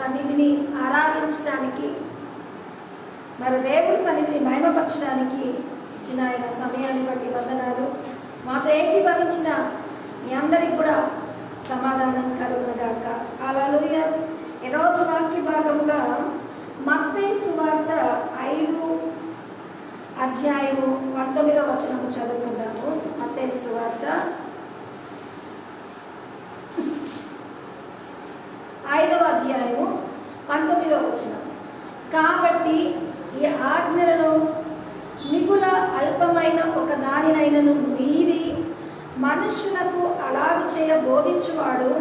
సన్నిధిని ఆరాధించడానికి, మరి దేవుడి సన్నిధిని మహిమపరచడానికి ఇచ్చిన ఆయన సమయాన్ని బట్టి వందనాలు. మాతో ఏకీభవించిన మీ అందరికి కూడా సమాధానం కలుగునుగాక. హల్లెలూయా. ఈరోజు వాక్య భాగంగా మత్తయి సువార్త 5:19 చదువుకుందాము. మత్తయి సువార్త 5:19. కాబట్టి ఈ ఆజ్ఞలను మిగుల అల్పమైన ఒక దానినైనను మీరి మనుష్యులకు అలాగు చేయ బోధించువాడు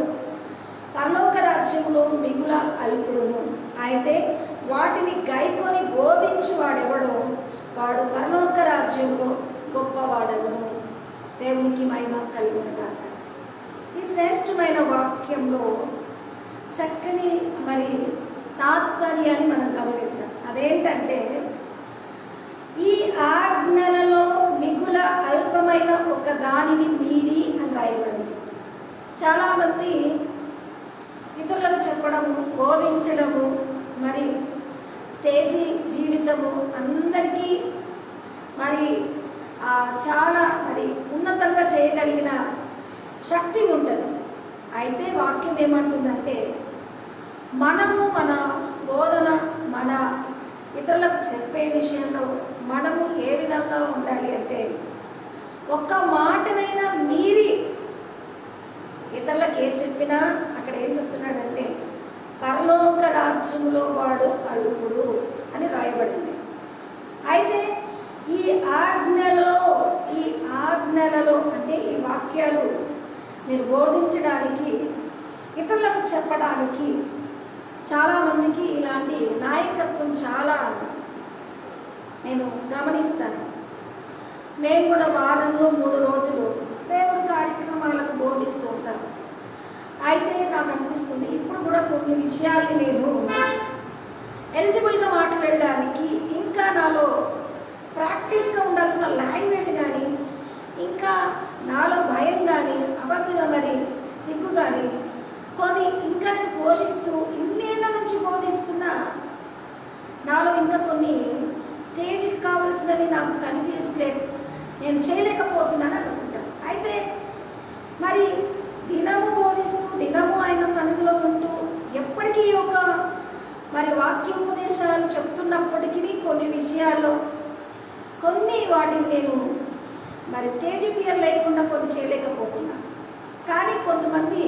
పరలోక రాజ్యంలో మిగుల అల్పుడును. అయితే వాటిని గైకొని బోధించువాడెవడో వాడు పరలోక రాజ్యంలో గొప్పవాడను. దేవునికి మహిమ కలుగునుగాక. ఈ శ్రేష్టమైన వాక్యంలో చక్కని మరి తాత్పర్యాన్ని మనం గమనిద్దాం. అదేంటంటే, ఈ ఆజ్ఞలలో మిగుల అల్పమైన ఒక దానిని మీరి అని రాయబడింది. చాలామంది ఇతరులకు చెప్పడము, బోధించడము, మరి స్టేజీ జీవితము అందరికీ మరి చాలా మరి ఉన్నతంగా చేయగలిగిన శక్తి ఉంటుంది. అయితే వాక్యం ఏమంటుందంటే, మనము మన బోధన, మన ఇతరులకు చెప్పే విషయంలో మనము ఏ విధంగా ఉండాలి అంటే, ఒక్క మాటనైనా మీరి ఇతరులకు ఏం చెప్పినా అక్కడ ఏం చెప్తున్నాడంటే, పరలోక రాజ్యంలో వాడు అల్పుడు అని రాయబడింది. అయితే ఈ ఆజ్ఞలలో అంటే ఈ వాక్యాలు మీరు బోధించడానికి, ఇతరులకు చెప్పడానికి చాలామందికి ఇలాంటి నాయకత్వం చాలా నేను గమనిస్తాను. మేము కూడా వారంలో 3 రోజులు దేవుడి కార్యక్రమాలకు బోధిస్తూ ఉంటాను. అయితే నాకు అనిపిస్తుంది, ఇప్పుడు కూడా కొన్ని విషయాల్ని నేను ఎలిజిబుల్గా మాట్లాడడానికి, ఇంకా నాలో ప్రాక్టీస్గా ఉండాల్సిన లాంగ్వేజ్ కానీ, ఇంకా నాలో భయం కానీ, అబద్ధంగా మరి సిగ్గు కానీ కొన్ని ఇంకా నేను పోషిస్తూ ఇన్నేళ్ళ నుంచి బోధిస్తున్నా నాలో ఇంకా కొన్ని స్టేజ్కి కావాల్సినవి నాకు కనిపించలేదు, నేను చేయలేకపోతున్నాను అనుకుంటాను. అయితే మరి దినము బోధిస్తూ, దినము ఆయన సన్నిధిలో ఉంటూ, ఎప్పటికీ ఒక మరి వాక్యోపదేశాలు చెప్తున్నప్పటికీ కొన్ని విషయాల్లో కొన్ని వాటిని నేను మరి స్టేజ్ ఫియర్ లేకుండా కొన్ని చేయలేకపోతున్నాను. కానీ కొంతమంది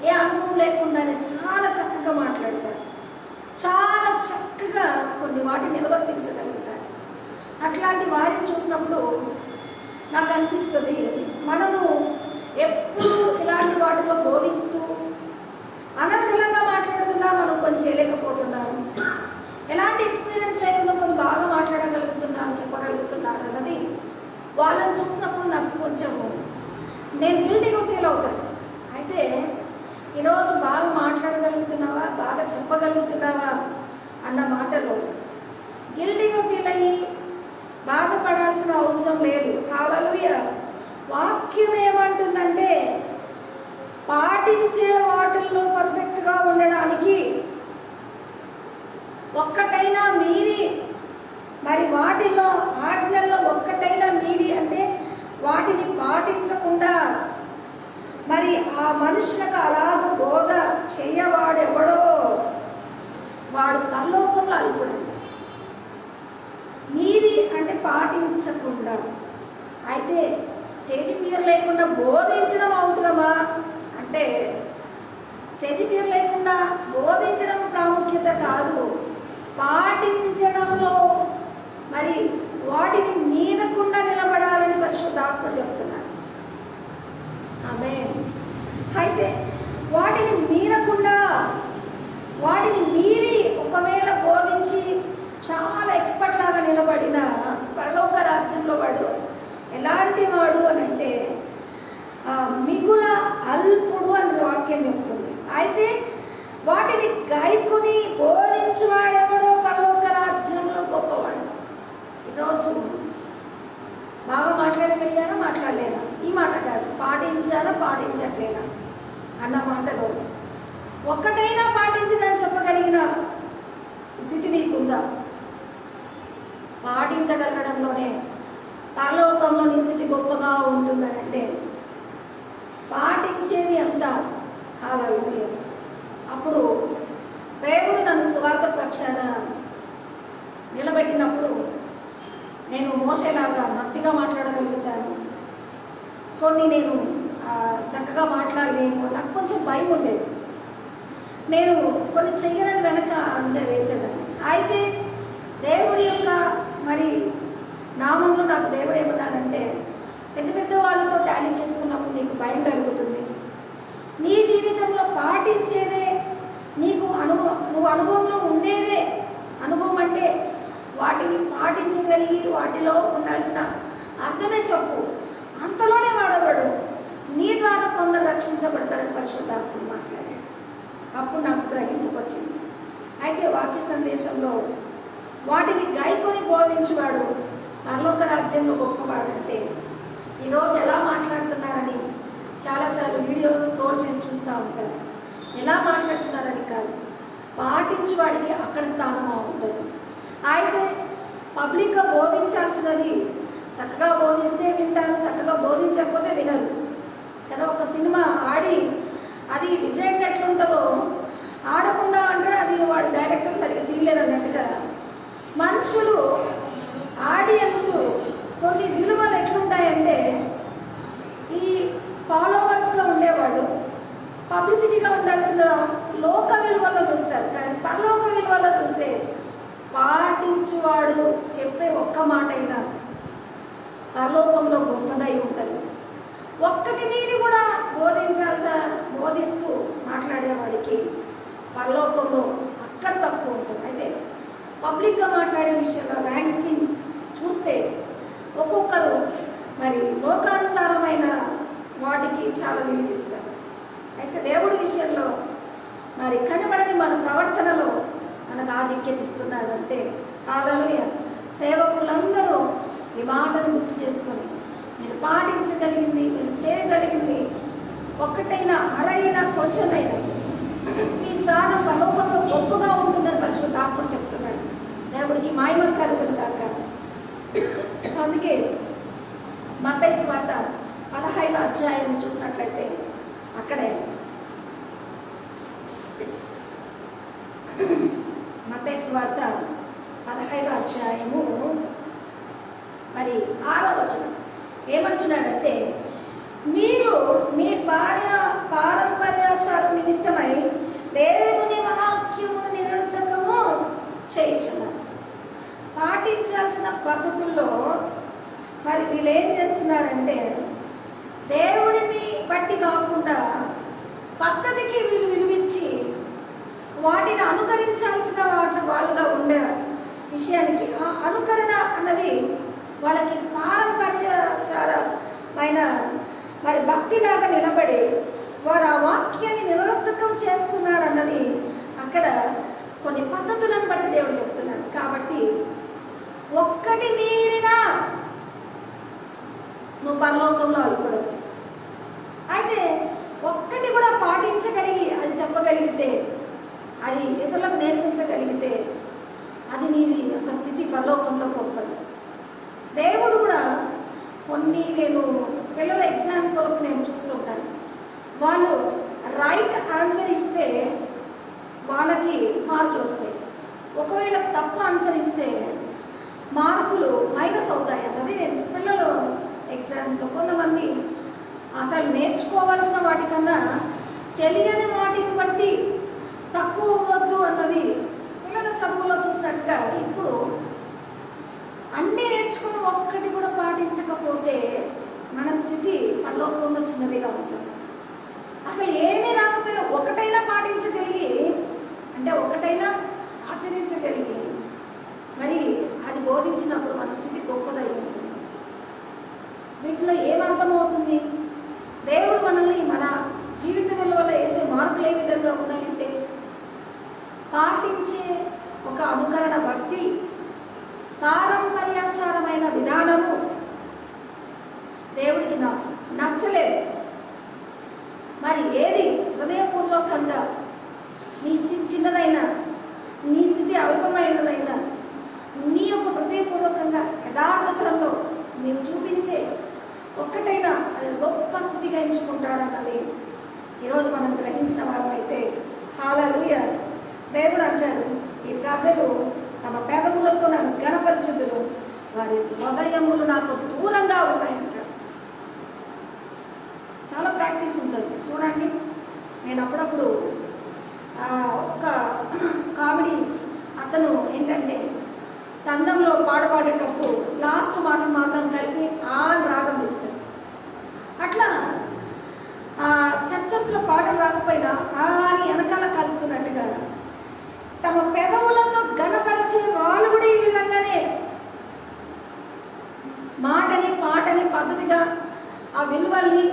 ఏ అనుభవం లేకుండానే చాలా చక్కగా మాట్లాడతారు, చాలా చక్కగా కొన్ని వాటిని నిర్వర్తించగలుగుతారు. అట్లాంటి వారిని చూసినప్పుడు నాకు అనిపిస్తుంది, మనము ఎప్పుడు ఇలాంటి వాటిలో బోధిస్తూ అనర్గళంగా మాట్లాడుతున్నా మనం కొన్ని చేయలేకపోతున్నాము. ఎలాంటి ఎక్స్పీరియన్స్ లేకుండా కొన్ని బాగా మాట్లాడగలుగుతున్నారు, చెప్పగలుగుతున్నారు అన్నది వాళ్ళని చూసినప్పుడు నాకు కొంచెము నేను గిల్టీగా ఫీల్ అవుతాను. అయితే ఈరోజు బాగా మాట్లాడగలుగుతున్నావా, బాగా చెప్పగలుగుతున్నావా అన్న మాటలో గిల్టీగా ఫీల్ అయ్యి బాధపడాల్సిన అవసరం లేదు. హల్లెలూయా. వాక్యం ఏమంటుందంటే, పాటించే వాటిల్లో పర్ఫెక్ట్గా ఉండడానికి ఒక్కటైనా మీరి, మరి వాటిలో ఆజ్ఞల్లో ఒక్కటైనా మీరి అంటే వాటిని పాటించకుండా మరి ఆ మనుషులకు అలాగ బోధ చెయ్యవాడెవడో వాడు పరలోకంలో అల్పుడు. మీరి అంటే పాటించకుండా. అయితే స్టేజ్ ఫియర్ లేకుండా బోధించడం అవసరమా అంటే, స్టేజ్ ఫియర్ లేకుండా బోధించడం ప్రాముఖ్యత కాదు, పాటించడంలో మరి వాటిని మీరకుండా నిలబడాలని పరిశుద్ధాత్ముడు చెప్తున్నాడు. ఆమేన్. అయితే వాటిని మీరకుండా, వాటిని మీరి ఒకవేళ బోధించి చాలా ఎక్స్పర్ట్ లాగా నిలబడిన పరలోక రాజ్యంలో వాడు ఎలాంటి వాడు అని అంటే మిగుల అల్పుడు అని వాక్యం చెప్తుంది. అయితే వాటిని గైకొని బోధించువాడెవడో పరలోక రాజ్యంలో గొప్పవాడు. ఈరోజు బాగా మాట్లాడగలిగానా, మాట్లాడలేదా, ఈ మాట కాదు, పాటించాలా పాటించట్లేదా అన్న మాటలో ఒక్కటైనా పాటించదని చెప్పగలిగిన పక్షాన నిలబెట్టినప్పుడు నేను మోసేలాగా నత్తిగా మాట్లాడగలుగుతాను, కొన్ని నేను చక్కగా మాట్లాడలేము, నాకు కొంచెం భయం ఉండేది. నేను కొన్ని చెయ్యనని వెనక అంచె వేసేదాన్ని. అయితే దేవుడి యొక్క మరి నామంలో నాకు దేవుడు ఏమన్నాడంటే, పెద్ద పెద్ద వాళ్ళతో టాలీ చేసుకున్నప్పుడు నీకు భయం కలుగుతుంది, నీ జీవితంలో పాటించేదే నీకు నువ్వు అనుభవంలో ఉండేదే. అనుభవం అంటే వాటిని పాటించగలిగి వాటిలో ఉండాల్సిన అర్థమే చెప్పు, అంతలోనే వాడబడు, నీ ద్వారా కొందరు రక్షించబడతాడని పరిశుద్ధాత్ముడు మాట్లాడాడు. అప్పుడు నాకు గ్రహింపుకు వచ్చింది. అయితే వాక్య సందేశంలో వాటిని గైకొని బోధించువాడు పరలోక రాజ్యంలో గొప్పవాడంటే ఈరోజు ఎలా మాట్లాడుతున్నారని చాలాసార్లు వీడియో స్క్రోల్ చేసి చూస్తూ ఉంటారు. ఎలా మాట్లాడుతున్నారని కాదు, పాటించువాడికి అక్కడ స్థానం ఉంటుంది. అయితే పబ్లిక్గా బోధించాల్సినది చక్కగా బోధిస్తే వింటారు, చక్కగా బోధించకపోతే వినరు కదా. ఒక సినిమా ఆడి అది విజయం ఎట్లుంటుందో ఆడకుండా అంటే అది వాడు డైరెక్టర్ సరిగ్గా తీయలేదు అన్నట్టుగా మనుషులు ఆడియన్స్ కొన్ని విలువలు ఎట్లుంటాయంటే ఈ ఫాలోవర్స్గా ఉండేవాడు పబ్లిసిటీగా ఉండాల్సిన లోక విలువల్లో చూస్తారు, కానీ పరలోక విలువల్లో చూస్తే పాటించువాడు చెప్పే ఒక్క మాట అయినా పరలోకంలో గొప్పదై ఉంటుంది. ఒక్కటి మీరు కూడా బోధిస్తూ మాట్లాడేవాడికి పరలోకంలో అక్కడ తక్కువ ఉంటుంది. అయితే పబ్లిక్గా మాట్లాడే విషయంలో ర్యాంకింగ్ చూస్తే ఒక్కొక్కరు మరి లోకానుసారమైన వాటికి చాలా విలువిస్తారు. అయితే దేవుడి విషయంలో మరి కనబడని మన ప్రవర్తనలో మనకు ఆధిక్యత ఇస్తున్నాడంటే హల్లెలూయా. సేవకులందరూ ఈ మాటను గుర్తు చేసుకొని మీరు పాటించగలిగింది, మీరు చేయగలిగింది ఒక్కటైనా అరైనా కొంచెమైనా మీ స్థానం పరలోకంలో గొప్పగా ఉంటుందని పరిశుద్ధాత్ముడు చెప్తున్నాడు. దేవుడికి మహిమ కలుగును గాక. అందుకే మత్తయి సువార్త 15వ అధ్యాయం చూసినట్లయితే అక్కడే మత్తయి సువార్త 15వ అధ్యాయము మరి 6వ వచనం ఏమంటున్నాడంటే, మీరు మీ పారంపర్యాచారం నిమిత్తమై దేవుని వాక్యమును నిరర్థకము చేయించున్నారు. పాటించాల్సిన పద్ధతుల్లో మరి వీళ్ళు ఏం చేస్తున్నారంటే దేవుడిని బట్టి కాకుండా పద్ధతికి వీళ్ళు విలువించి వాటిని అనుకరించాల్సిన వాళ్ళుగా ఉండే విషయానికి ఆ అనుకరణ అన్నది వాళ్ళకి పారంపర్యాచారమైన మరి భక్తిలాగా నిలబడి వారు ఆ వాక్యాన్ని నిరర్థకం చేస్తున్నాడు అన్నది అక్కడ కొన్ని పద్ధతులను బట్టి దేవుడు చెప్తున్నాడు. కాబట్టి ఒక్కటి మీరినా నువ్వు పరలోకంలో అల్పడవు. అయితే ఒక్కటి కూడా పాటించగలిగి అది చెప్పగలిగితే, అది ఇతరులకు నేర్పించగలిగితే అది నీది ఒక స్థితి పరలోకంలో గొప్పది. దేవుడు కూడా కొన్ని నేను పిల్లల ఎగ్జామ్ కొరకు నేను చూస్తూ ఉంటాను. వాళ్ళు రైట్ ఆన్సర్ ఇస్తే వాళ్ళకి మార్కులు వస్తాయి, ఒకవేళ తప్పు ఆన్సర్ ఇస్తే మార్కులు మైనస్ అవుతాయి అన్నది నేను పిల్లలు ఎగ్జామ్లో కొంతమంది అసలు నేర్చుకోవాల్సిన వాటికన్నా తెలియని వాటిని బట్టి తక్కువ అవ్వద్దు అన్నది పిల్లల చదువులో చూసినట్టుగా ఇప్పుడు అన్నీ నేర్చుకుని ఒక్కటి కూడా పాటించకపోతే మన స్థితి పరలోకంలో చిన్నదిగా ఉంటుంది. అసలు ఏమీ రాకపోయినా ఒకటైనా పాటించగలిగి అంటే ఒకటైనా ఆచరించగలిగి మరి అది బోధించినప్పుడు మన స్థితి గొప్పదై ఉంటుంది. వీటిలో ఏమర్థమవుతుంది? దేవుడు మనల్ని మన జీవిత విలువలో వేసే మార్కులు ఏ విధంగా ఉన్నాయంటే పాటించే ఒక అనుకరణ భక్తి, పారంపర్యాచారమైన విధానము దేవుడికి నచ్చలేదు. మరి ఏది హృదయపూర్వకంగా నీ స్థితి చిన్నదైనా, నీ స్థితి అల్పమైనదైనా, నీ యొక్క హృదయపూర్వకంగా యథార్థతలో నీవు చూపించే ఒక్కటైనా అది గొప్ప స్థితిగా ఎంచుకుంటాడన్నది ఈరోజు మనం గ్రహించిన వారమైతే హల్లెలూయా. దేవుడు అంటాడు, ఈ ప్రజలు తమ పెదవులతో నన్ను ఘనపరచుదురు, వారి హృదయములు నాకు దూరంగా ఉన్నాయంటాడు. చాలా ప్రాక్టీస్ ఉంటుంది చూడండి. నేను అప్పుడప్పుడు ఒక కామెడీ అతను ఏంటంటే సంఘంలో పాట పాడేటప్పుడు లాస్ట్ మాటలు మాత్రం కలిపి రాగం ఇస్తారు. అట్లా చర్చస్లో పాటలు రాకపోయినా అని వెనకాల కలుపుతున్నట్టుగా తమ పెదవులతో ఘనపరిచే వాళ్ళు కూడా ఈ విధంగానే మాటని పాటని పద్ధతిగా ఆ విలువల్ని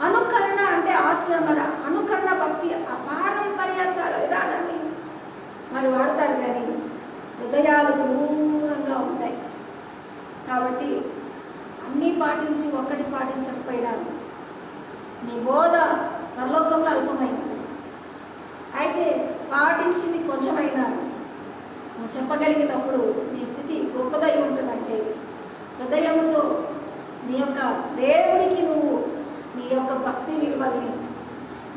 అనుకరణ అంటే ఆచరణ, అనుకరణ భక్తి, ఆ పారంపర్యాచార విధానాన్ని మరి వాడతారు, కానీ హృదయాలు దూరంగా ఉంటాయి. కాబట్టి అన్నీ పాటించి ఒకటి పాటించకపోయినా నీ బోధ పరలోకంలో అల్పమై ఉంటుంది. అయితే పాటించింది కొంచెమైనా నువ్వు చెప్పగలిగినప్పుడు నీ స్థితి గొప్పదై ఉంటుందంటే హృదయంతో నీ యొక్క దేవుడికి నువ్వు నీ యొక్క భక్తి విలువల్ని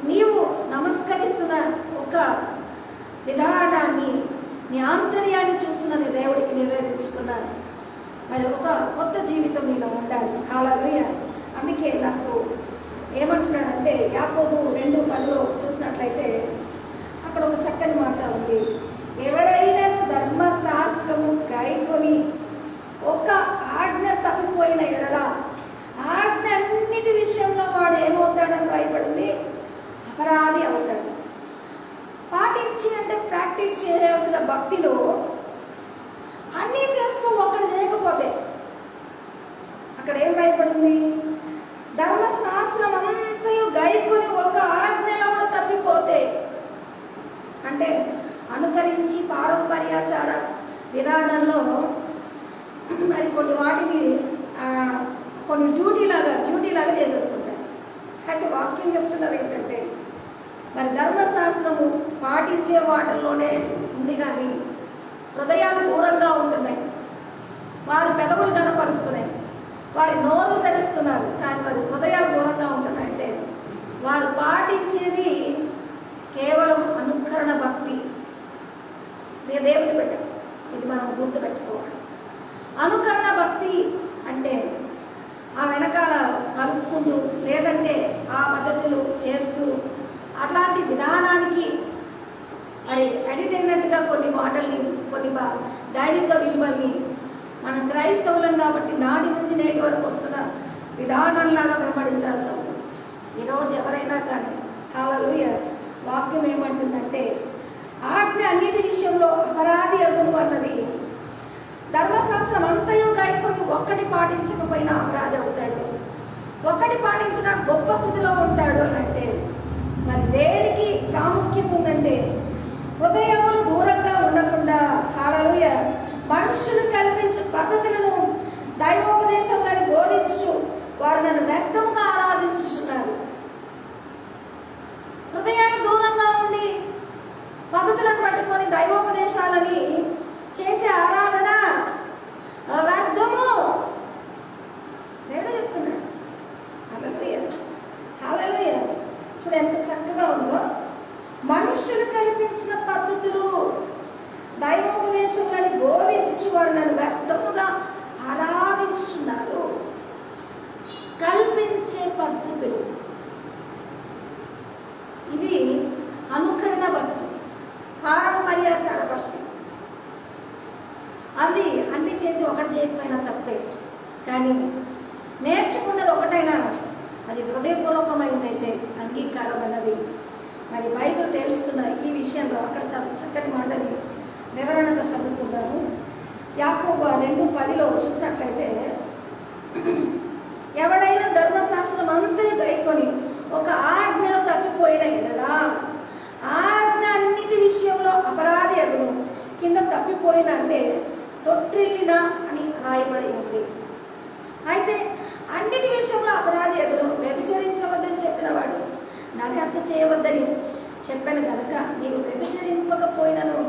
నీవు నమస్కరిస్తున్న ఒక విధానాన్ని నీ ఆంతర్యాన్ని చూస్తున్నది దేవుడికి నివేదించుకున్నాను. మరి ఒక కొత్త జీవితం నీలో ఉండాలి. హల్లెలూయా. అందుకే నాకు ఏమంటున్నాడంటే యాకోబు 2:10 చూసినట్లయితే అక్కడ ఒక చక్కని మాట ఉంది. ఎవడైనా ధర్మశాస్త్రము గైకొని ఒక ఆజ్ఞ తప్పిపోయిన ఎడల ఆజ్ఞ అన్నిటి విషయంలో వాడు ఏమవుతాడని రాయబడింది, అపరాధి అవుతాడు. పాటించి అంటే ప్రాక్టీస్ చేయాల్సిన భక్తిలో అన్నీ చేస్తూ ఒకటి చేయకపోతే అక్కడ ఏం రాయబడింది, ధర్మశాస్త్రం అంతయు గైకొని ఒక ఆజ్ఞలో కూడా తప్పిపోతే అంటే అనుకరించి పారంపర్యాచార విధానంలో మరి కొన్ని వాటికి కొన్ని డ్యూటీ లాగా చేసేస్తుంటారు. అయితే వాక్యం చెప్తున్నది ఏంటంటే మరి ధర్మశాస్త్రము పాటించే వాటిల్లోనే ఉంది, కానీ హృదయాలు దూరంగా ఉంటున్నాయి. వారి పెదవులు కనపరుస్తున్నాయి, వారి నోరు తెరుస్తున్నారు, కానీ వారి హృదయాలు దూరంగా ఉంటున్నాయంటే వారు పాటించేది కేవలం అనుకరణ భక్తి. దేవుని బిడ్డ, ఇది మనం గుర్తుపెట్టుకోవాలి. అనుకరణ భక్తి అంటే ఆ వెనకాల కలుపుకుంటూ లేదంటే ఆ పద్ధతులు చేస్తూ అట్లాంటి విధానానికి మరి అడిక్ట్ అయినట్టుగా కొన్ని మాటల్ని కొన్ని దైవిక విలువల్ని మన క్రైస్తవులం కాబట్టి నాటి నుంచి నేటి వరకు వస్తున్న విధానంలాగా వెంబడించాల్సి ఉంటుంది. ఈరోజు ఎవరైనా కానీ హల్లెలూయా వాక్యం ఏమంటుందంటే ఆజ్ఞ అన్నిటి విషయంలో అపరాధి అగును అన్నది. ధర్మశాస్త్రం అంతయు గైకొని ఒక్కటి పాటించకపోయినా అపరాధి అవుతాడు, ఒక్కటి పాటించిన గొప్ప స్థితిలో ఉంటాడు అని అంటే మరి దేనికి ప్రాముఖ్యత ఉందంటే హృదయములు దూరంగా ఉండకుండా హల్లెలూయా మనుషులు కల్పించు పద్ధతులను దైవోపదేశంలో బోధించు వారు నన్ను వ్యక్తంగా ఆరాధించుతున్నారు. హృదయాన్ని దూరంగా ఉండి పద్ధతులను పట్టుకొని దైవోపదేశాలని చేసే ఆరాధన వ్యర్థము. దేవుడు చెప్తున్నాడు. హల్లెలూయా హల్లెలూయా. చూడు ఎంత చక్కగా ఉందో. మనుషులు కల్పించిన పద్ధతులు దైవోపదేశంలో బోధించు వారు నన్ను వ్యర్థముగా ఆరాధించుతున్నారు. కల్పించే పద్ధతులు, ఇది అనుకరణ భక్తి, పారంపర్యాచార భక్తి. అది అన్ని చేసి ఒకటి చేయకపోయినా తప్పే, కానీ నేర్చుకున్నది ఒకటైనా అది హృదయపూర్వకమైందైతే అంగీకారం అన్నది మరి బైబిల్ తెలుస్తున్న ఈ విషయంలో అక్కడ చక్కని మాటని వివరణతో చదువుకున్నాము. యాకోబు 2:10 చూసినట్లయితే ఎవడైనా ధర్మశాస్త్రం అంతే గైకొని ఒక ఆజ్ఞలో తప్పిపోయిన ఎడలా ఆజ్ఞ అన్నిటి విషయంలో అపరాధి అగును. కింద తప్పిపోయిన అంటే తొట్టిల్లిన అని రాయబడి ఉంది. అయితే అన్నిటి విషయంలో అపరాధి అగును. వ్యభిచరించవద్దని చెప్పిన వాడు నరహత్య చేయవద్దని చెప్పాను కనుక నీవు వ్యభిచరింపకపోయినను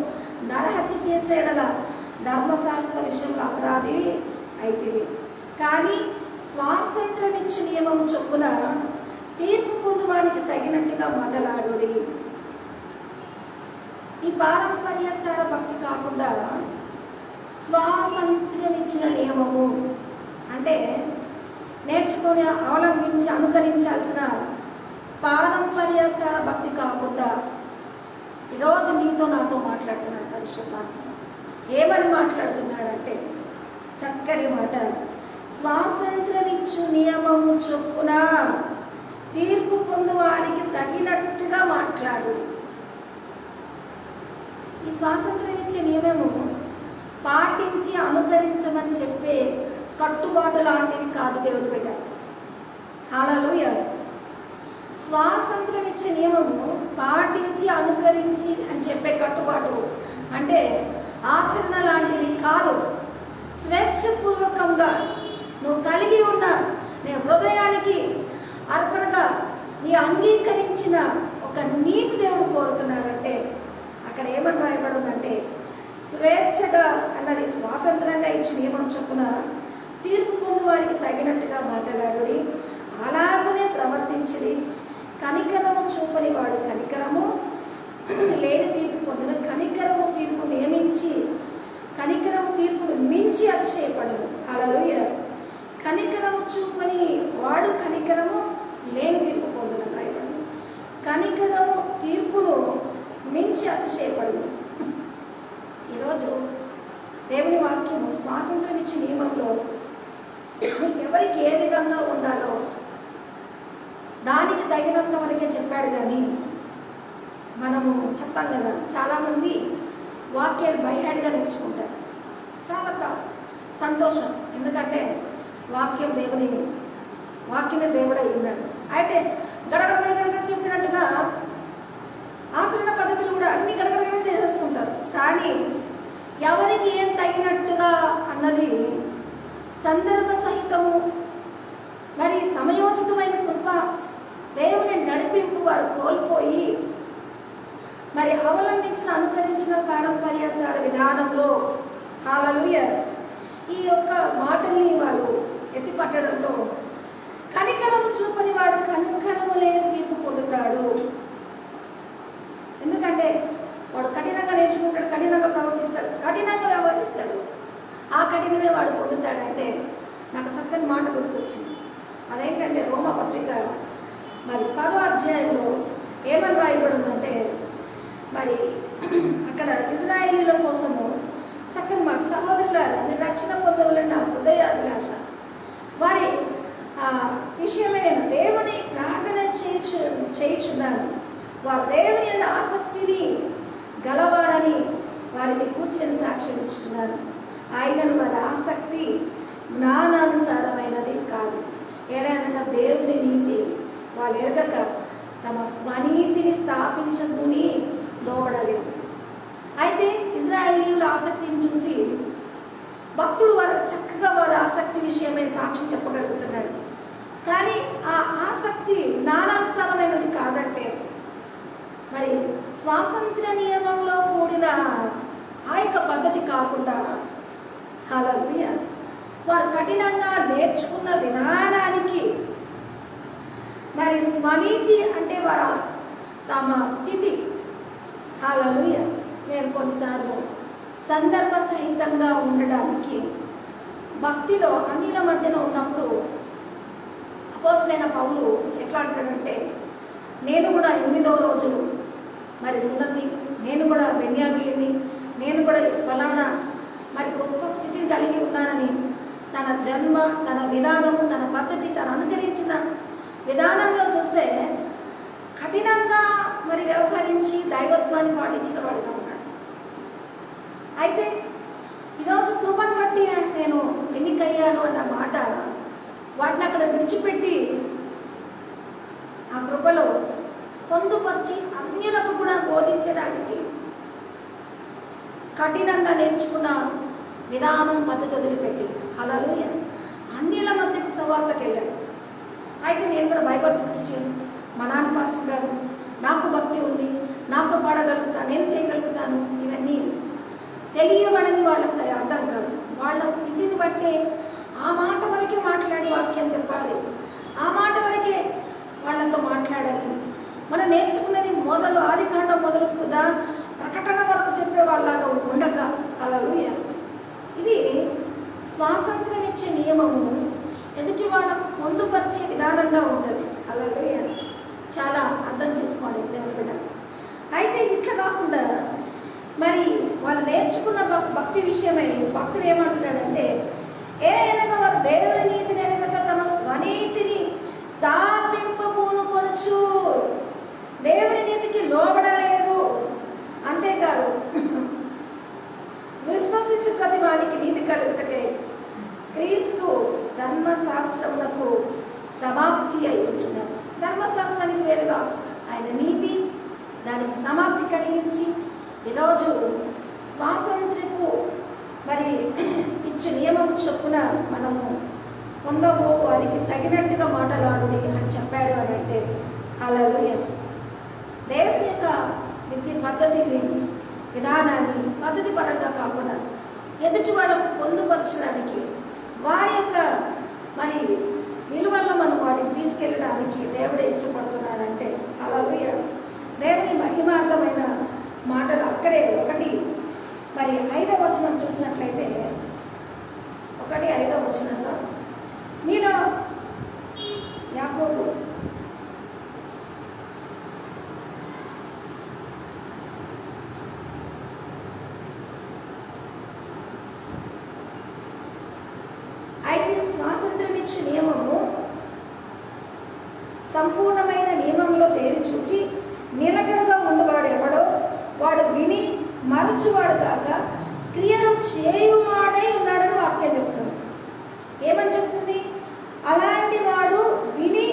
నరహత్య చేసిన ఎడల ధర్మశాస్త్ర విషయంలో అపరాధివి అయితివి. కానీ స్వాతంత్రం ఇచ్చి నియమం చొప్పున తీర్పు పొందువానికి తగినట్టుగా మాట్లాడుడి. ఈ పారంపర్యాచార భక్తి కాకుండా స్వాతంత్ర్యం ఇచ్చిన నియమము అంటే నేర్చుకొని అవలంబించి అనుకరించాల్సిన పారంపర్యాచార భక్తి కాకుండా ఈరోజు నీతో నాతో మాట్లాడుతున్నాడు పరిశుద్ధాత్మ. ఏమని మాట్లాడుతున్నాడంటే చక్కని మాట, స్వాతంత్ర్యమిచ్చు నియమము చొప్పున తీర్పు పొందువారికి తగినట్టుగా మాట్లాడు. ఈ స్వాతంత్ర్యం ఇచ్చే నియమము పాటించి అనుకరించమని చెప్పే కట్టుబాటు లాంటిది కాదు దేవుని బిడ్డ. హల్లెలూయా. స్వాతంత్ర్యం ఇచ్చే నియమము పాటించి అనుకరించి అని చెప్పే కట్టుబాటు అంటే ఆచరణ లాంటివి కాదు. స్వేచ్ఛపూర్వకంగా నువ్వు కలిగి ఉన్న నీ హృదయానికి అర్పణగా నీ అంగీకరించిన ఒక నీతి దేవుడు కోరుతున్నాడంటే అక్కడ ఏమని రాయబడిందంటే స్వేచ్ఛగా అన్నది స్వాతంత్రంగా ఇచ్చి నియమం చొప్పున తీర్పు పొందు వారికి తగినట్టుగా మాట్లాడు, అలాగనే ప్రవర్తించి కనికరము చూపని వాడు కనికరము లేని తీర్పు పొందిన కనికరము తీర్పు నియమించి కనికరము తీర్పును మించి అతిశయపడు. హల్లెలూయా. కనికరము చూపని వాడు కనికరము లేని తీర్పు పొందిన రాయబడు, కనికరము తీర్పును మించి అతిశయపడు. ఈరోజు దేవుని వాక్యము స్వాతంత్రం ఇచ్చిన నియమంలో ఎవరికి ఏ విధంగా ఉండాలో దానికి తగినంత వరకే చెప్పాడు. కానీ మనము చెప్తాం కదా, చాలామంది వాక్యాలు బయటగా నేర్చుకుంటారు. చాలా సంతోషం, ఎందుకంటే వాక్యమే దేవుడై ఉన్నాడు. అయితే గడగడ చెప్పినట్టుగా ఆచరణ పద్ధతులు కూడా అన్ని గడగడగా చేసేస్తుంటారు. కానీ ఎవరికి ఏం తగినట్టుగా అన్నది సందర్భ సహితము మరి సమయోచితమైన కృప దేవుని నడిపింపు వారు కోల్పోయి మరి అవలంబించిన అనుకరించిన పారంపర్యాచార విధానంలో హల్లెలూయా ఈ యొక్క మాటల్ని వారు ఎత్తిపట్టడంలో కనికరము చూపని వాడు కనికరము లేని తీర్పు పొందుతాడు. ఎందుకంటే వాడు కఠినంగా నేర్చుకుంటాడు, కఠినంగా ప్రవర్తిస్తాడు, కఠినంగా వ్యవహరిస్తాడు. ఆ కఠినమే వాడు పొందుతాడంటే నాకు చక్కని మాట గుర్తొచ్చింది. అదేంటంటే రోమా పత్రిక మరి 10వ అధ్యాయంలో ఏమని రాయబడిందంటే మరి అక్కడ ఇజ్రాయేలీల కోసము చక్కని మాట, సహోదరులారా మీరు రక్షణ పొందవలని నా హృదయాభిలాష, వారి విషయమే నేను దేవుని ప్రార్థన చేయుచున్నాను, వారు దేవుని యొక్క ఆసక్తిని గలవారని వారిని కూర్చొని సాక్ష్యం ఇస్తున్నారు. ఆయనను వారి ఆసక్తి జ్ఞానానుసారమైనది కాదు, ఏదైనా దేవుని నీతి వాళ్ళు ఎరగక తమ స్వనీతిని స్థాపించుకుని లోబడలేదు. అయితే ఇజ్రాయేలీయుల ఆసక్తిని చూసి భక్తుడు వారు చక్కగా వాళ్ళ ఆసక్తి విషయమై సాక్ష్యం చెప్పగలుగుతున్నాడు. కానీ ఆ ఆసక్తి జ్ఞానానుసారమైనది కాదంటే మరి స్వాతంత్ర్య నియమంలో కూడిన ఆ యొక్క పద్ధతి కాకుండా హల్లెలూయా వారు కఠినంగా నేర్చుకున్న విధానానికి మరి స్వనీతి అంటే వారు తమ స్థితి హల్లెలూయా నేను కొన్నిసార్లు సందర్భ సహితంగా ఉండడానికి భక్తిలో అన్యుల మధ్యన ఉన్నప్పుడు అపోస్తలుడైన పౌలు ఎట్లా అంటాడంటే నేను కూడా 8వ రోజు మరి సున్నతి, నేను కూడా బెన్యామీయుని, నేను కూడా ఫలానా మరి గొప్ప స్థితిని కలిగి ఉన్నానని తన జన్మ, తన విధానము, తన పద్ధతి, తను అనుకరించిన విధానంలో చూస్తే కఠినంగా మరి వ్యవహరించి దైవత్వాన్ని పాటించిన వాడుగా ఉన్నాడు. అయితే ఈరోజు కృపను బట్టి నేను ఎన్నికయ్యాను అన్న మాట వాటిని అక్కడ విడిచిపెట్టి ఆ కృపలో పొందుపరిచి అన్యులకు కూడా బోధించడానికి కఠినంగా నేర్చుకున్న విధానం పద్ధతి వదిలిపెట్టి హల్లెలూయా అన్యుల మధ్యకి సువార్తకి వెళ్ళాడు. అయితే నేను కూడా బైబిల్ క్రిస్టియన్, మా నాన్న పాస్టర్ గారు, నాకు భక్తి ఉంది, నాకు పాడగలుగుతాను, నేను చేయగలుగుతాను, ఇవన్నీ తెలియబడని వాళ్ళకి అర్థం కాదు. వాళ్ళ స్థితిని బట్టే ఆ మాట వరకే మాట్లాడి వాక్యం చెప్పాలి, ఆ మాట వరకే వాళ్ళతో మాట్లాడాలి. మనం నేర్చుకున్నది మొదలు ఆదికాండం మొదలు కూడా ప్రకటన ఇచ్చే నియమము ఎదుటి వాళ్ళకు పొందుపరిచే విధానంగా ఉంటుంది. అలాగే చాలా అర్థం చేసుకోండి దేవుని బిడ్డ. అయితే ఇట్లా కాకుండా మరి వాళ్ళు నేర్చుకున్న భక్తి విషయమై భక్తులు ఏమంటున్నాడంటే, ఏదైనా వారు దేవుని నీతిని ఎనగక తమ స్వనీతిని స్థాపింపబూనుకొనచ్చు. దేవుని నీతికి లోబడలేదు. అంతేకాదు, విశ్వసించు ప్రతి వానికి నీతి కలుగుటకే క్రీస్తు ధర్మశాస్త్రములకు సమాప్తి అయి ఉంటున్నాడు. ధర్మశాస్త్రానికి వేరుగా ఆయన నీతి, దానికి సమాప్తి కలిగించి ఈరోజు స్వాతంత్ర్యపు మరి ఇచ్చే నియమం చొప్పున మనము పొందబో వారికి తగినట్టుగా మాట్లాడుది అని చెప్పాడు అని అంటే, హల్లెలూయా. దేవుని యొక్క విధి పద్ధతిని, విధానాన్ని పద్ధతి పరంగా కాకుండా ఎదుటి వాళ్ళకు పొందుపరచడానికి, వారి యొక్క మరి విలువల్లో మనం వాటిని తీసుకెళ్ళడానికి దేవుడే ఇష్టపడుతున్నాడంటే, హల్లెలూయా. దేవుని మహిమార్థమైన మాటలు అక్కడే 1 మరి 5వ వచనం చూసినట్లయితే, 1:5 వచనంలో మీలో యాకోబు అయితే స్వాతంత్ర్యం ఇచ్చే నియమము సంపూర్ణమైన నియమంలో తేరి చూచి నిలకడగా ఉండవాడు ఎవడో వాడు విని మరచువాడు కాక క్రియలు చేయువాడై ఉన్నాడని వాక్యం చెప్తుంది. ఏమని చెప్తుంది? అలాంటి వాడు విని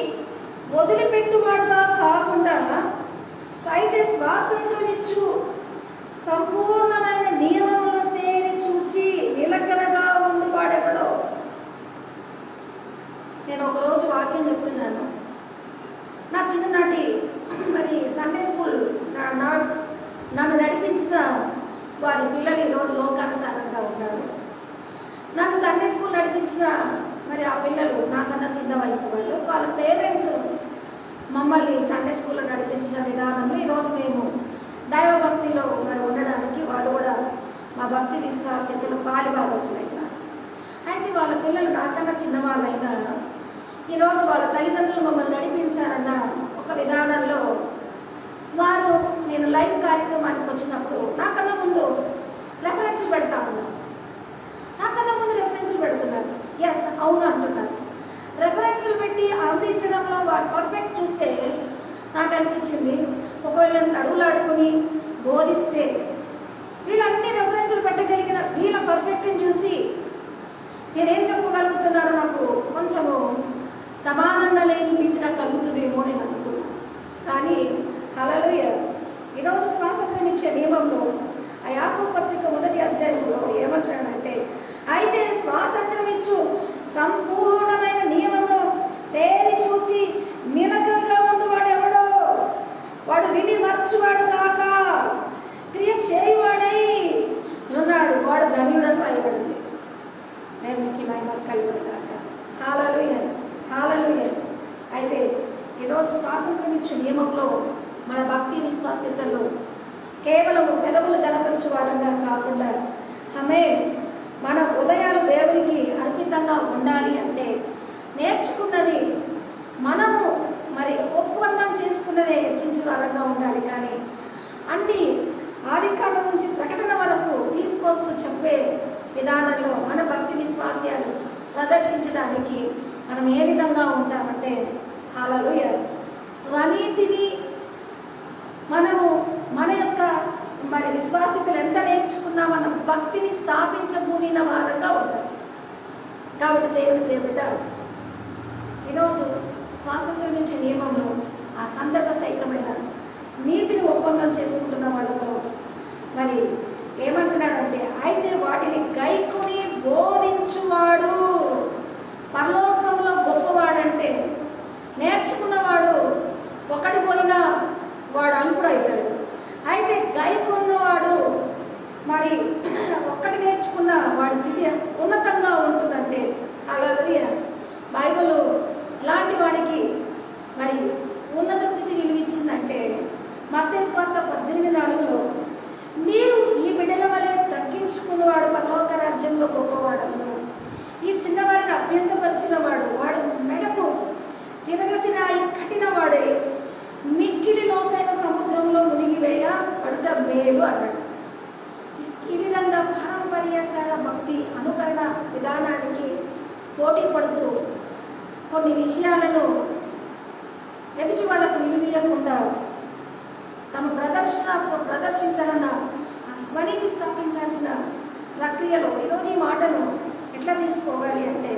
వదిలిపెట్టువాడుగా కాకుండా అయితే స్వాతంత్ర్యం ఇచ్చు సంపూర్ణమైన నియమంలో తేరి చూచి నిలకడగా ఉండువాడెవడో. నేను ఒకరోజు వాక్యం చెప్తున్నాను. నా చిన్ననాటి మరి సండే స్కూల్ నన్ను నడిపించిన వారి పిల్లలు ఈరోజు లోకానుసారంగా ఉన్నారు. నన్ను సండే స్కూల్ నడిపించిన మరి ఆ పిల్లలు నాకన్నా చిన్న వయసు వాళ్ళు, వాళ్ళ పేరెంట్స్ మమ్మల్ని సండే స్కూల్లో నడిపించిన విధానంలో ఈరోజు మేము దైవభక్తిలో మరి ఉండడానికి వాళ్ళు కూడా మా భక్తి విశ్వాసతలు పాలిభాగస్తులైనా. అయితే వాళ్ళ పిల్లలు నాకన్నా చిన్నవాళ్ళైనా ఈరోజు వాళ్ళ తల్లిదండ్రులు మమ్మల్ని నడిపించారన్న ఒక విధానంలో వారు నేను లైవ్ కార్యక్రమానికి వచ్చినప్పుడు నాకన్నా ముందు రెఫరెన్స్లు పెడతా ఉన్నాను. నాకన్నా ముందు రెఫరెన్స్లు పెడుతున్నారు. ఎస్, అవును అంటున్నారు. రెఫరెన్స్లు పెట్టి అందించడంలో వారు పర్ఫెక్ట్ చూస్తే నాకు అనిపించింది, ఒకవేళ అడుగులాడుకుని బోధిస్తే వీళ్ళన్ని రెఫరెన్స్లు పెట్టగలిగిన వీళ్ళ పర్ఫెక్ట్ని చూసి నేనేం చెప్పగలుగుతున్నానో నాకు కొంచెము సమానంగా లేని నీతి నాకు కలుగుతుందేమో నేను అనుకున్నాను. కానీ హల్లెలూయా, ఈరోజు స్వాతంత్ర్యం ఇచ్చే నియమంలో ఆ యాకోబు పత్రిక 1వ అధ్యాయంలో ఏమంటున్నాడంటే, అయితే స్వాతంత్ర్యం ఇచ్చు సంపూర్ణమైన నియమంలో తేరి చూచి నిలకడగా ఉన్నవాడు ఎవడో వాడు విని మరచువాడు కాక క్రియ చేయువాడై ఉన్నాడు, వాడు ధన్యుడని రాయబడింది. దేవునికి మహిమ కలుగును గాక. హల్లెలూయా, హల్లెలూయా. అయితే ఈరోజు స్వాతంత్ర్యం ఇచ్చే నియమంలో మన భక్తి విశ్వాసతలు కేవలం పెదవులు గలపరచు వారంగా కాకుండా మన ఉదయాలు దేవునికి అర్పితంగా ఉండాలి అంటే నేర్చుకున్నది మనము మరి ఒప్పందం చేసుకున్నదే హెచ్చించు వారంగా ఉండాలి. కానీ అన్ని ఆదికాండం నుంచి ప్రకటన వరకు తీసుకొస్తూ చెప్పే విధానంలో మన భక్తి విశ్వాసాలు ప్రదర్శించడానికి మనం ఏ విధంగా ఉంటామంటే, హల్లెలూయా, స్వనీతిని మనము మన యొక్క మరి విశ్వాసితులు ఎంత నేర్చుకున్నామన్న భక్తిని స్థాపించబూనిన వారంగా ఉంటారు. కాబట్టి దేవుని ప్రియబిడ్డ, ఈరోజు స్వాతంత్ర్యం ఇచ్చే నియమంలో ఆ సందర్భ సహితమైన నీతిని ఒప్పందం చేసుకుంటున్న వాళ్ళతో మరి ఏమంటున్నాడంటే, అయితే వాటిని గైకొని బోధించువాడు పరలోకంలో గొప్పవాడంటే నేర్చుకున్నవాడు ఒకటి పోయినా వాడు అల్పుడు అవుతాడు. అయితే గైకొన్నవాడు మరి ఒక్కటి నేర్చుకున్న వాడి స్థితి ఉన్నతంగా ఉంటుందంటే, హల్లెలూయా, బైబిల్ ఇలాంటి వాడికి మరి ఉన్నత స్థితి విలువిచ్చిందంటే మత్తయి సువార్త 18:4లో మీరు ఈ బిడ్డల వలె తగ్గించుకున్నవాడు పరలోక రాజ్యంలో గొప్పవాడను, ఈ చిన్నవారిని ఈ విధంగా పారంపర్యాచార భక్తి అనుకరణ విధానానికి పోటీ పడుతూ కొన్ని విషయాలను ఎదుటి వాళ్ళకు విలువీయకుండా తమ ప్రదర్శించాలన్న ఆ స్వనీతి స్థాపించాల్సిన ప్రక్రియలో ఈరోజు ఈ మాటను ఎట్లా తీసుకోవాలి అంటే,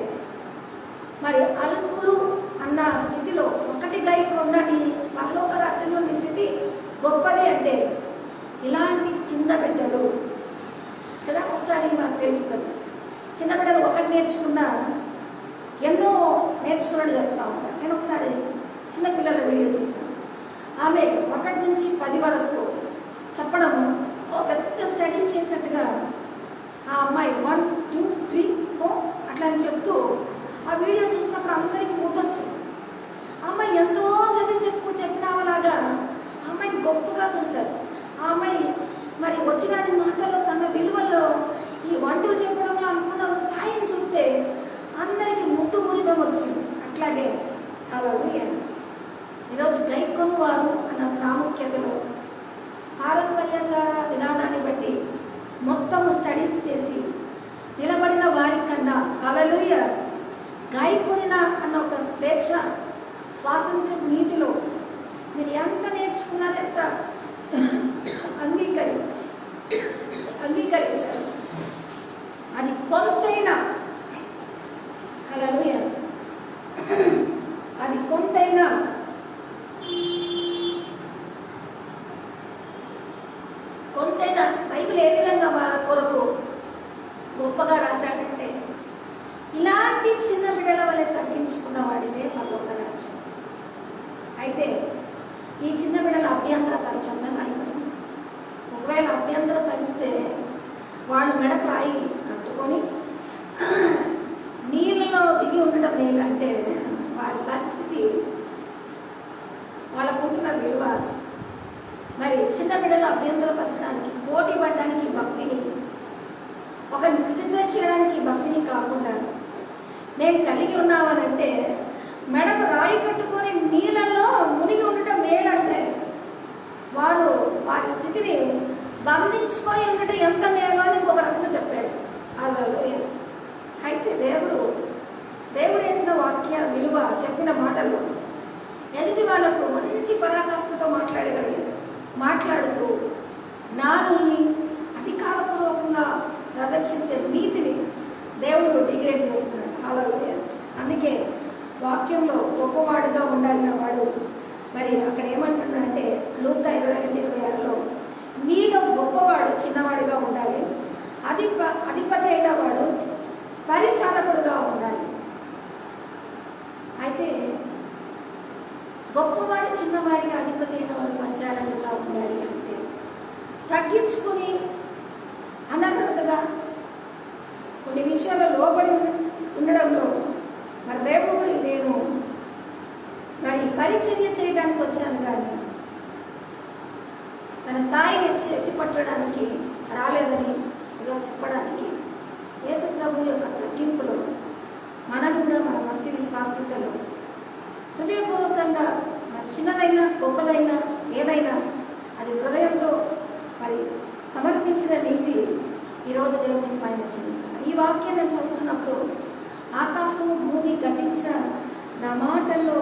మరి అల్పులు అన్న స్థితిలో ఒకటిగా ఉన్నటి పరలోక రాజ్యంలోని స్థితి గొప్పది అంటే ఇలాంటి చిన్న బిడ్డలు కదా. ఒకసారి మనకు తెలుస్తుంది, చిన్న బిడ్డలు ఒకటి నేర్చుకున్నా ఎన్నో నేర్చుకున్నట్టు చెప్తా ఉంటారు. నేను ఒకసారి చిన్నపిల్లల వీడియో చేశాను. ఆమె 1 నుంచి 10 వరకు చెప్పడము పెద్ద స్టడీస్ చేసినట్టుగా ఆ అమ్మాయి 1, 2, 3, 4 అట్లా అని చెప్తూ ఆ వీడియో చూసినప్పుడు అందరికీ ముద్దొచ్చింది. ఆ అమ్మాయి ఎంతో చెప్పినామలాగా ఆ అమ్మాయిని గొప్పగా చూశారు. ఆ అమ్మాయి మరి వచ్చిన మాటల్లో తన విలువల్లో ఈ 1, 2 చెప్పడంలో అనుకున్న స్థాయిని చూస్తే అందరికీ ముద్దు మురిపం వచ్చింది. అట్లాగే హల్లెలూయా. ఈరోజు గైకొనువారు అన్న ప్రాముఖ్యతలో పారంపర్యాచార విధానాన్ని బట్టి మొత్తం స్టడీస్ చేసి నిలబడిన వారికన్నా హల్లెలూయా గైకొనిన అన్న ఒక స్వేచ్ఛ స్వాతంత్ర్య నీతిలో మీరు ఎంత నేర్చుకున్నారో ఎంత అంగీకరించారు. అది కొంతైనా హల్లెలూయా, అది కొంతైనా బైబిల్ ఏ విధంగా వాళ్ళ కొరకు గొప్పగా రాశాడంటే, ఇలాంటి చిన్న బిడ్డల వల్లే తగ్గించుకున్న వాడిదే పరలోక రాజ్యం. అయితే ఈ చిన్న బిడ్డల అభ్యంతర పరిచందం అయిపోయింది. ఒకవేళ అభ్యంతర పరిస్తే వాళ్ళు మెడకు రాయి కట్టుకొని నీళ్ళలో దిగి ఉండడం మేలంటే వారి పరిస్థితి, వాళ్ళకుంటున్న విలువ. మరి చిన్న బిడ్డలు అభ్యంతరపరచడానికి, పోటీ పడడానికి భక్తిని, ఒకరిని క్రిటిసైజ్ చేయడానికి భక్తిని కాకుండా మేము కలిగి ఉన్నామనంటే మెడకు రాయి కట్టుకొని నీళ్ళల్లో మునిగి ఉండటం మేలంటే వారు వారి స్థితిని బంధించుకొని ఉండటం ఎంత మేలో అని ఒక రకంగా చెప్పాడు. హల్లెలూయా. అయితే దేవుడు వేసిన వాక్య విలువ చెప్పిన మాటల్లో ఎదుటి వాళ్ళకు మంచి పరాకాష్ఠతో మాట్లాడుతూ జ్ఞానుల్ని అధికారపూర్వకంగా ప్రదర్శించే నీతిని దేవుడు డిగ్రేడ్ చేస్తున్నాడు. హల్లెలూయా. అందుకే వాక్యంలో గొప్పవాడుగా ఉండాలిన వాడు మరి అక్కడ ఏమంటున్నాడంటే లూకా 22:26లో మీలో గొప్పవాడు చిన్నవాడిగా ఉండాలి, అధిపతి అయిన వాడు పరిచారకుడుగా ఉండాలి. అయితే గొప్పవాడు చిన్నవాడిగా, అధిపతి అయిన వాడు పరిచారకుడుగా ఉండాలి అంటే తగ్గించుకొని అనర్హతగా కొన్ని విషయాల్లో లోబడి ఉండడంలో మరి దేవుడు నేను మరి పరిచర్య చేయడానికి వచ్చాను కానీ తన స్థాయిని ఎత్తిపట్టడానికి రాలేదని ఇలా చెప్పడానికి యేసు ప్రభు యొక్క తగ్గింపులో మనం కూడా మన భక్తి విశ్వాసతలో హృదయపూర్వకంగా మరి చిన్నదైనా గొప్పదైనా ఏదైనా అది హృదయంతో మరి సమర్పించిన నీతి ఈరోజు దేవునికి పైన చెల్లించాలి. ఈ వాక్యం నేను చదువుతున్నప్పుడు ఆకాశము భూమి గతించిన నా మాటల్లో,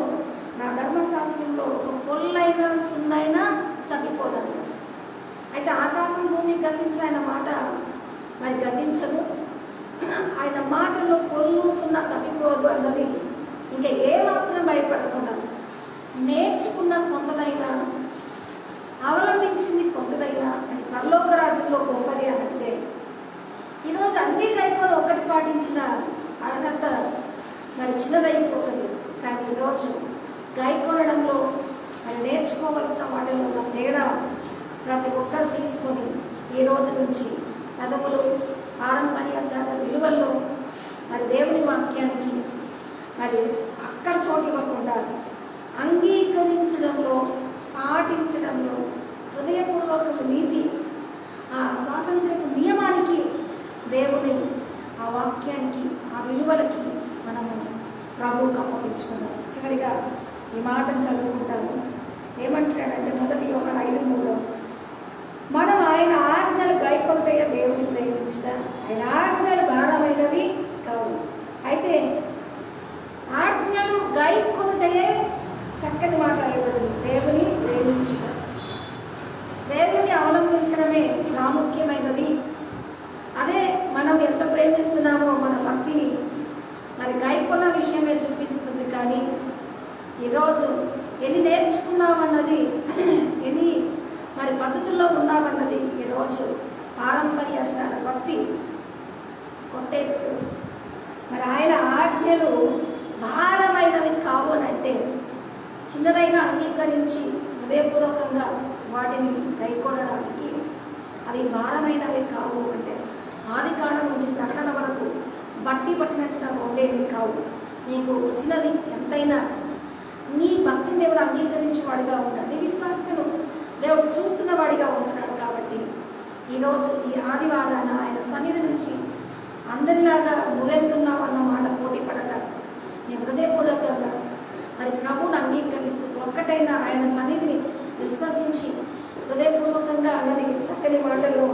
నా ధర్మశాస్త్రంలో ఒక పొల్లైనా సున్నైనా తప్పిపోదంట. అయితే ఆకాశం భూమి గతించిన ఆయన మాట మరి గతించదు, ఆయన మాటల్లో పొల్లు సున్న తప్పిపోదు అన్నది ఇంకా ఏమాత్రం భయపడకుండా నేర్చుకున్న కొంతదైనా, అవలంబించింది కొంతదైనా అది పరలోక రాజ్యంలో గొప్పది అని అంటే ఈరోజు అన్ని కైకోలు ఒకటి పాటించిన అర్హత మరి చిన్నదైపోతుంది. కానీ ఈరోజు గైకొనడంలో మరి నేర్చుకోవాల్సిన వాటిలో ఉన్న తేడా ప్రతి ఒక్కరు తీసుకొని ఈ రోజు నుంచి పదములు పారంపర్యాచార విలువల్లో మరి దేవుని వాక్యానికి మరి అక్కడ చోటు ఇవ్వకుండా అంగీకరించడంలో, పాటించడంలో హృదయపూర్వక నీతి, ఆ స్వాతంత్ర్యపు నియమానికి, దేవుని ఆ వాక్యానికి, ఆ విలువలకి మనము ప్రభువుకు అప్పగించుకున్నాం. చివరిగా ఈ మాటను చదువుకుంటాము. ఏమంటున్నాడంటే 1 యోహాను 5:3 మనం ఆయన ఆజ్ఞలు గైకొనుటయే దేవుని ఈరోజు ఎన్ని నేర్చుకున్నామన్నది, ఎన్ని మరి పద్ధతుల్లో ఉన్నామన్నది ఈరోజు పారంపర్యాచార భక్తి కొట్టేస్తూ మరి ఆయన ఆజ్ఞలు భారమైనవి కావు అని అంటే చిన్నదైనా అంగీకరించి హృదయపూర్వకంగా వాటిని గైకొనడానికి అవి భారమైనవి కావు అంటే ఆది కాండం నుంచి ప్రకటన వరకు బట్టి పట్టినట్టుగా ఉండేవి కావు. నీకు వచ్చినది ఎంతైనా నీ భక్తిని దేవుడు అంగీకరించేవాడిగా ఉన్నాడు, నీ విశ్వాసతను దేవుడు చూస్తున్నవాడిగా ఉంటున్నాడు. కాబట్టి ఈరోజు ఈ ఆదివారాన ఆయన సన్నిధి నుంచి అందరిలాగా నువ్వెళ్తున్నావు అన్న మాట పోటీ పడక నీ హృదయపూర్వకంగా మరి ప్రభువును అంగీకరిస్తూ ఒక్కటైనా ఆయన సన్నిధిని విశ్వసించి హృదయపూర్వకంగా అన్నది చక్కని మాటల్లో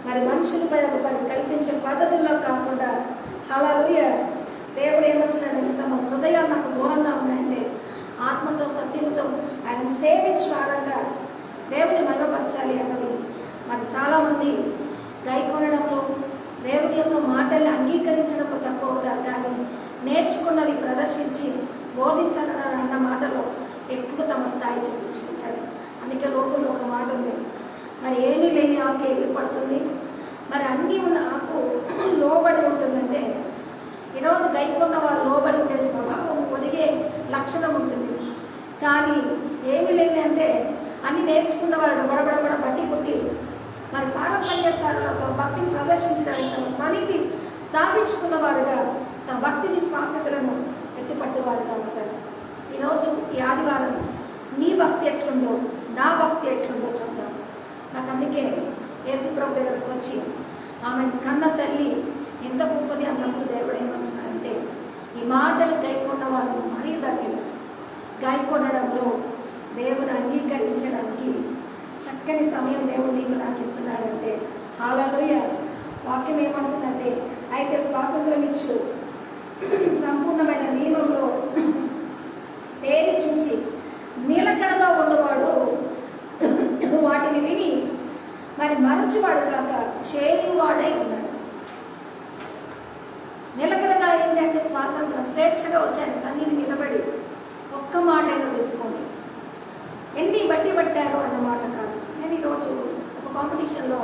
మరి మనుషులపై మరి కల్పించే పద్ధతుల్లో కాకుండా హల్లెలూయా దేవుడు ఏమంటున్నాడంటే తమ హృదయాలు నాకు దూరంగా ఉన్నాయంటే ఆత్మతో సత్యముతో ఆయన సేవించే వారంగా దేవుని మహిమపరచాలి అన్నది మరి చాలామంది గైకొనడంలో దేవుని యొక్క మాటల్ని అంగీకరించడంలో తక్కువ అవుతారు, కానీ నేర్చుకున్నవి ప్రదర్శించి బోధించాలని అన్న మాటలో ఎక్కువ తమ స్థాయి చూపించుకుంటాడు. అందుకే లోకంలో ఒక మాట ఉంది, మరి ఏమీ లేని ఆకు ఎగిరిపడుతుంది, మరి అన్నీ ఉన్న ఆకు లోబడి ఉంటుందంటే ఈరోజు గైకొన్న వారు లోబడి ఉండే స్వభావం ఒదిగే లక్షణం ఉంటుంది. కానీ ఏమీ లేని అంటే అన్ని నేర్చుకున్న వారు బడబడబడ బట్టి పుట్టి మరి పారంపర్యాచారంలో తమ భక్తిని ప్రదర్శించడానికి తమ స్వనీతి స్థాపించుకున్న వారుగా తమ భక్తి విశ్వాసతలను ఎత్తిపట్టేవారుగా ఉంటారు. ఈరోజు ఈ ఆదివారం నీ భక్తి ఎట్లుందో నా భక్తి ఎట్లుందో చూద్దాం. నాకు అందుకే యేసుప్రభు దగ్గరకు వచ్చి ఆమె కన్న తల్లి ఎంత గొప్పది అన్నప్పుడు దేవుడు ఏమంటున్నాడంటే ఈ మాటలు గైకొన్న వారు మరీ ధన్యులు. గైకొనడంలో దేవుని అంగీకరించడానికి చక్కని సమయం దేవుడు నీకు నాకు ఇస్తున్నాడంటే హల్లెలూయా. వాక్యం ఏమంటుందంటే అయితే స్వాతంత్రం ఇచ్చు సంపూర్ణమైన నియమంలో తేరిచించి నీలకడగా ఉన్నవాడు వాటిని విని మరి మరచువాడు కాక చేయువాడై ఉన్నాడు. నిలకడగా ఏంటంటే స్వాతంత్రం, స్వేచ్ఛగా వచ్చాను సన్నిధి నిలబడి ఒక్క మాట అయినా తీసుకోండి, ఎన్ని బట్టి పట్టారు అన్న మాట కాదు. నేను ఈరోజు ఒక కాంపిటీషన్లో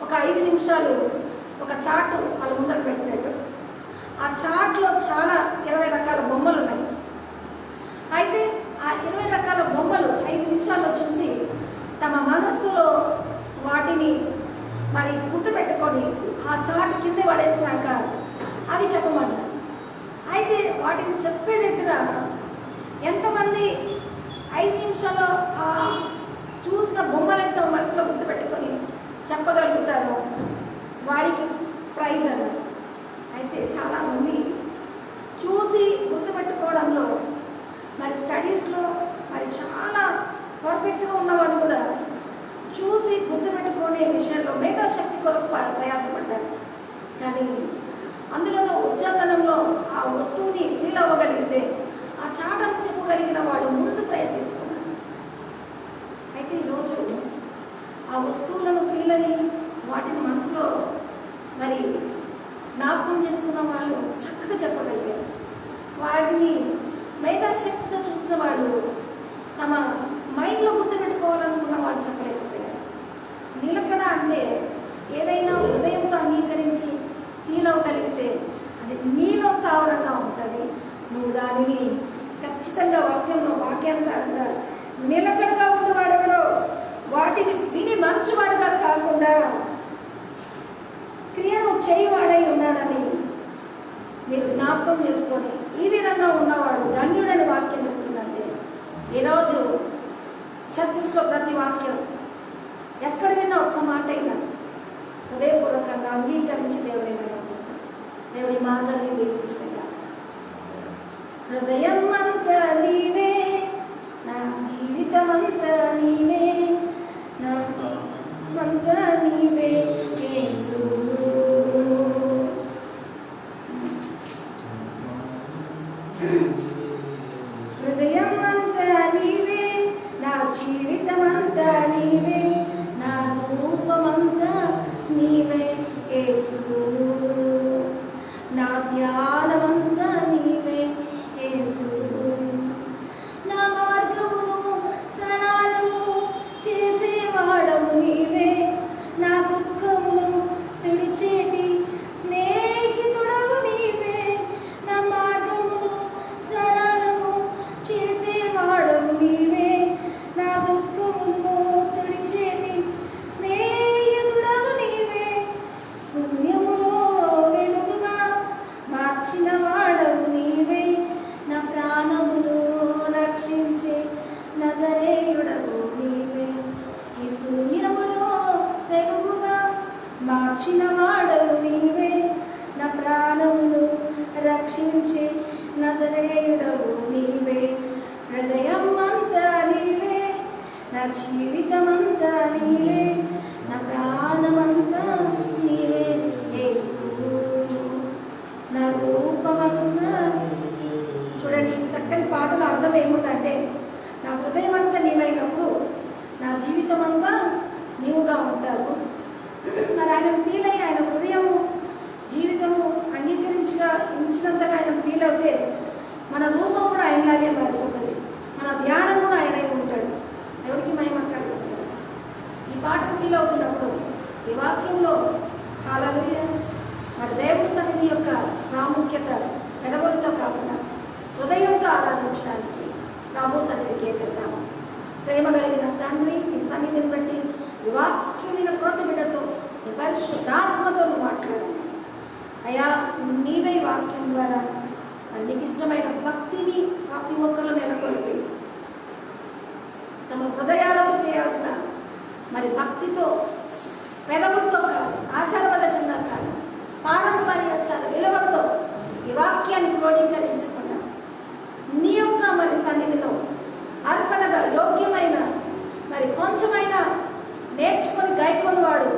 ఒక 5 నిమిషాలు ఒక చార్ట్ వాళ్ళ ముందర పెట్టాడు. ఆ చార్ట్లో చాలా 20 రకాల బొమ్మలు ఉన్నాయి. అయితే ఆ 20 రకాల బొమ్మలు 5 నిమిషాల్లో చూసి తమ మనస్సులో వాటిని మరి గుర్తుపెట్టుకొని ఆ చార్ట్ కిందే పడేసినాక అవి చెప్పమన్నారు. అయితే వాటిని చెప్పే దగ్గర ఎంతమంది 5 నిమిషాల్లో ఆ చూసిన బొమ్మలంతా మనసులో గుర్తుపెట్టుకొని చెప్పగలుగుతారో వారికి ప్రైజ్ అన్నారు. అయితే చాలామంది చూసి గుర్తుపెట్టుకోవడంలో మరి స్టడీస్లో మరి చాలా పర్ఫెక్ట్గా ఉన్న వాళ్ళు కూడా చూసి గుర్తుపెట్టుకునే విషయంలో మేధాశక్తి కొరకు ప్రయాసపడ్డారు. కానీ అందులో ఉద్యోగంలో ఆ వస్తువుని ఫీల్ అవ్వగలిగితే ఆ చాటంతా చెప్పగలిగిన వాళ్ళు ముందు ప్రైజ్ తీసుకున్నారు. అయితే ఈరోజు ఆ వస్తువులను ఫీల్ అయ్యి వాటిని మనసులో మరి జ్ఞాపకం చేసుకున్న వాళ్ళు చక్కగా చెప్పగలిగారు. వాటిని మేధాశక్తితో చూసిన వాళ్ళు తమ మైండ్లో గుర్తుపెట్టుకోవాలనుకున్న వాళ్ళు చెప్పలేకపోయారు. నిలకడ అంటే ఏదైనా హృదయంతో అంగీకరించి ఫీల్ అవ్వగలిగితే అది నీలో స్థావరంగా ఉంటుంది. నువ్వు దానిని ఖచ్చితంగా వాక్యానుసారంగా నిలకడగా ఉండేవాడు, వాటిని విని మంచివాడుగా కాకుండా క్రియను చేయవాడై ఉన్నాడని మీరు జ్ఞాపకం చేసుకొని ఈ విధంగా ఉన్నవాడు ధన్యుడని వాక్యం చెప్తుందంటే ఈరోజు చర్చెస్లో ప్రతి వాక్యం ఎక్కడ విన్నా ఒక్క మాట అయినా హృదయపూర్వకంగా అంగీకరించి దేవుని దేవుని మాటల్ని దీవించగా హృదయం అంతా నీవే, నా జీవితం అంతా నీవే, నా అంతా నీవే యేసు. హృదయం అంతా నీవే, నా జీవితం అంతా నీవే, నా రూపమంతా నీవే యేసు, నా ధ్యానమంతా నీవే యేసు. కాచిన వాడవు నీవే, నా ప్రాణమును రక్షించే నజరేయుడవు నీవే. హృదయం అంతా నీవే, నా జీవితమంతా నీవే, నా ప్రాణమంతా నీవే. యేసు నా రూపమంతా. చూడండి, చక్కని పాటల అర్థం ఏముందంటే, నా హృదయం అంతా నీవైనప్పుడు నా జీవితం అంతా నీవుగా ఉంటావు. మరి ఆయన ఫీల్ అయ్యి ఆయన హృదయము జీవితము అంగీకరించినంతగా ఆయన ఫీల్ అవుతే మన రూపం కూడా ఆయనలాగే మారిపోతుంది, మన ధ్యానం కూడా ఆయన ఉంటాడు. ఎవరికి మహిమకరంగా ఉంటుంది. ఈ పాటకు ఫీల్ అవుతున్నప్పుడు ఈ వాక్యంలో హల్లెలూయా మరి దేవుడి సన్నిధి యొక్క ప్రాముఖ్యత పెదవులతో కాకుండా హృదయంతో ఆరాధించడానికి ప్రభు సన్నిధికి వెళ్తాము. ప్రేమ కలిగిన తండ్రి, ఈ సన్నిధిని బట్టి ఈ వాక్యం మీద క్రొత్త బిడ్డతో ఈ పరిశుద్ధాత్మతో మాట్లాడండి అయ్యా. నీవే వాక్యం ద్వారా నీకు ఇష్టమైన భక్తిని ప్రతి ఒక్కరు నెలకొల్పి తమ హృదయాలతో చేయాల్సిన మరి భక్తితో, పెదవులతో కాదు, ఆచారబద్ధంగా కాదు, పారంపర్యాచార విలువలతో ఈ వాక్యాన్ని క్రోడీకరించకుండా నీ యొక్క మరి సన్నిధిలో అర్పణగా యోగ్యమైన మరి కొంచెమైనా నేర్చుకొని గైకొనివాడు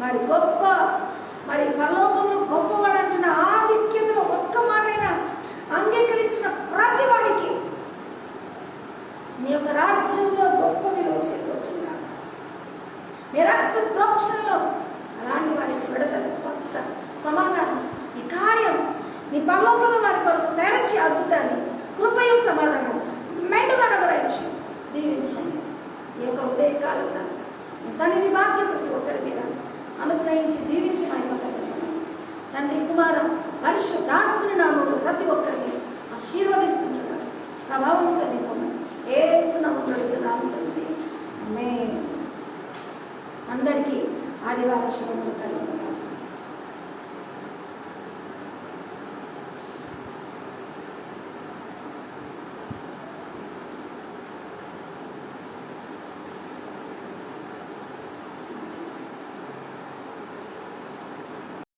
మరి గొప్ప, మరి పరలోకంలో గొప్పవాడు అంటున్న ఆధిక్యతలో ఒక్క మాటైనా అంగీకరించిన ప్రతి వాడికి నీ యొక్క రాజ్యంలో గొప్ప విలువ చేకూర్చున్నారు. నీ రక్త ప్రోక్షణలో అలాంటి వారికి విడుదల, స్వస్థత, సమాధానం, ఈ కార్యం నీ పరలోకంలో వారి కొరకు తెరచి అద్భుతాన్ని, కృపయు సమాధానం మెండుగా అనుగ్రహించి దీవించండి. ఈ యొక్క ఉదయకాలంలో నీ సన్నిధి భాగ్యం ప్రతి ఒక్కరి మీద అనుగ్రహించి దీవించి మహిమకరించండి. తండ్రి, కుమార పరిశుద్ధాత్మని నామములో ప్రతి ఒక్కరిని ఆశీర్వదిస్తున్నారు. ప్రభావంతో నింపమని యేసు నామములో అడుగుతున్నాము తండ్రి. ఆమేన్. అందరికీ ఆదివారం శుభములు కలుగును.